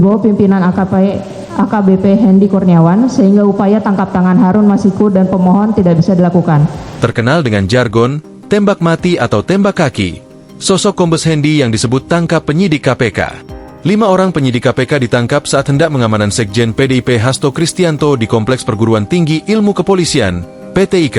bawah pimpinan AKBP Hendy Kurniawan sehingga upaya tangkap tangan Harun Masiku dan pemohon tidak bisa dilakukan. Terkenal dengan jargon tembak mati atau tembak kaki, sosok Kombes Hendy yang disebut tangkap penyidik KPK. 5 orang penyidik KPK ditangkap saat hendak mengamankan Sekjen PDIP Hasto Kristianto di Kompleks Perguruan Tinggi Ilmu Kepolisian, PTIK,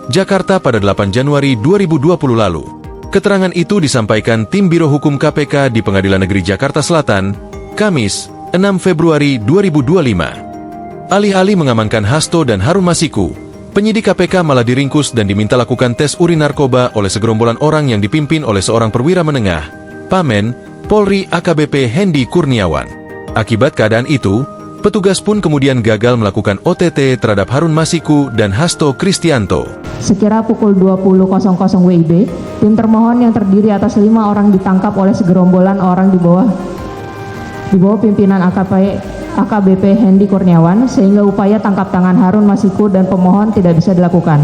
Jakarta pada 8 Januari 2020 lalu. Keterangan itu disampaikan tim Biro Hukum KPK di Pengadilan Negeri Jakarta Selatan, Kamis, 6 Februari 2025. Alih-alih mengamankan Hasto dan Harun Masiku, penyidik KPK malah diringkus dan diminta lakukan tes urin narkoba oleh segerombolan orang yang dipimpin oleh seorang perwira menengah, Pamen, Polri AKBP Hendy Kurniawan. Akibat keadaan itu, petugas pun kemudian gagal melakukan OTT terhadap Harun Masiku dan Hasto Kristianto. Sekira pukul 20.00 WIB, tim termohon yang terdiri atas 5 orang ditangkap oleh segerombolan orang di bawah pimpinan AKBP Hendy Kurniawan sehingga upaya tangkap tangan Harun Masiku dan pemohon tidak bisa dilakukan.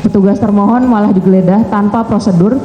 Petugas termohon malah digeledah tanpa prosedur,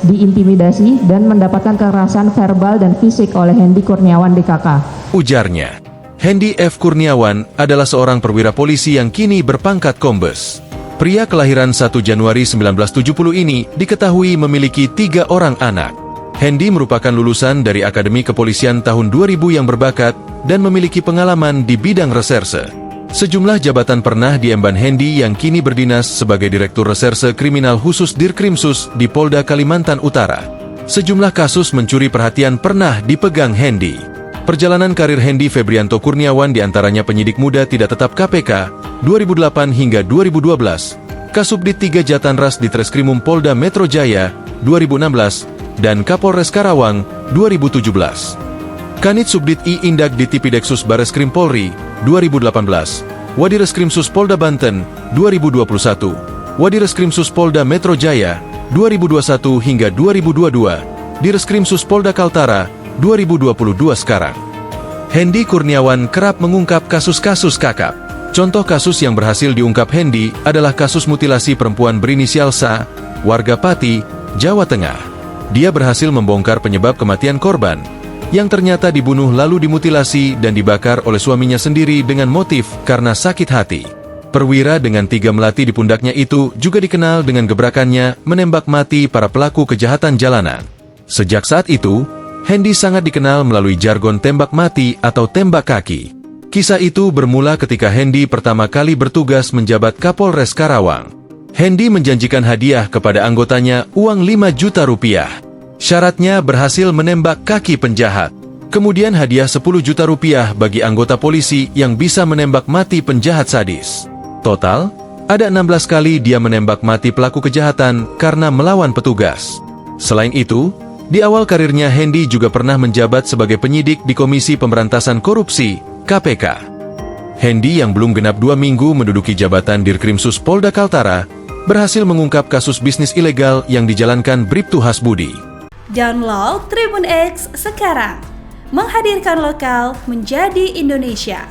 diintimidasi dan mendapatkan kekerasan verbal dan fisik oleh Hendy Kurniawan DKK. Ujarnya, Hendy F. Kurniawan adalah seorang perwira polisi yang kini berpangkat kombes. Pria kelahiran 1 Januari 1970 ini diketahui memiliki 3 orang anak. Hendy merupakan lulusan dari Akademi Kepolisian tahun 2000 yang berbakat dan memiliki pengalaman di bidang reserse. Sejumlah jabatan pernah diemban Hendy yang kini berdinas sebagai Direktur Reserse Kriminal Khusus Dirkrimsus di Polda Kalimantan Utara. Sejumlah kasus mencuri perhatian pernah dipegang Hendy. Perjalanan karir Hendy Febrianto Kurniawan diantaranya penyidik muda tidak tetap KPK 2008 hingga 2012, Kasubdit 3 Jatanras di Treskrimum Polda Metro Jaya 2016, dan Kapolres Karawang 2017. Kanit Subdit I Indak di Tipideksus Bareskrim Polri 2018, Wadireskrimsus Polda Banten 2021, Wadireskrimsus Polda Metro Jaya 2021 hingga 2022, Direskrimsus Polda Kaltara 2022 sekarang. Hendy Kurniawan kerap mengungkap kasus-kasus kakap. Contoh kasus yang berhasil diungkap Hendy adalah kasus mutilasi perempuan berinisial SA, warga Pati, Jawa Tengah. Dia berhasil membongkar penyebab kematian korban, yang ternyata dibunuh lalu dimutilasi dan dibakar oleh suaminya sendiri dengan motif karena sakit hati. Perwira dengan 3 melati di pundaknya itu juga dikenal dengan gebrakannya menembak mati para pelaku kejahatan jalanan. Sejak saat itu, Hendy sangat dikenal melalui jargon tembak mati atau tembak kaki. Kisah itu bermula ketika Hendy pertama kali bertugas menjabat Kapolres Karawang. Hendy menjanjikan hadiah kepada anggotanya uang 5 juta rupiah. Syaratnya berhasil menembak kaki penjahat. Kemudian hadiah 10 juta rupiah bagi anggota polisi yang bisa menembak mati penjahat sadis. Total, ada 16 kali dia menembak mati pelaku kejahatan karena melawan petugas. Selain itu, di awal karirnya Hendy juga pernah menjabat sebagai penyidik di Komisi Pemberantasan Korupsi, KPK. Hendy yang belum genap 2 minggu menduduki jabatan Dirkrimsus Polda Kaltara, berhasil mengungkap kasus bisnis ilegal yang dijalankan Bribtu Hasbudi. Download Tribun X sekarang, menghadirkan lokal menjadi Indonesia.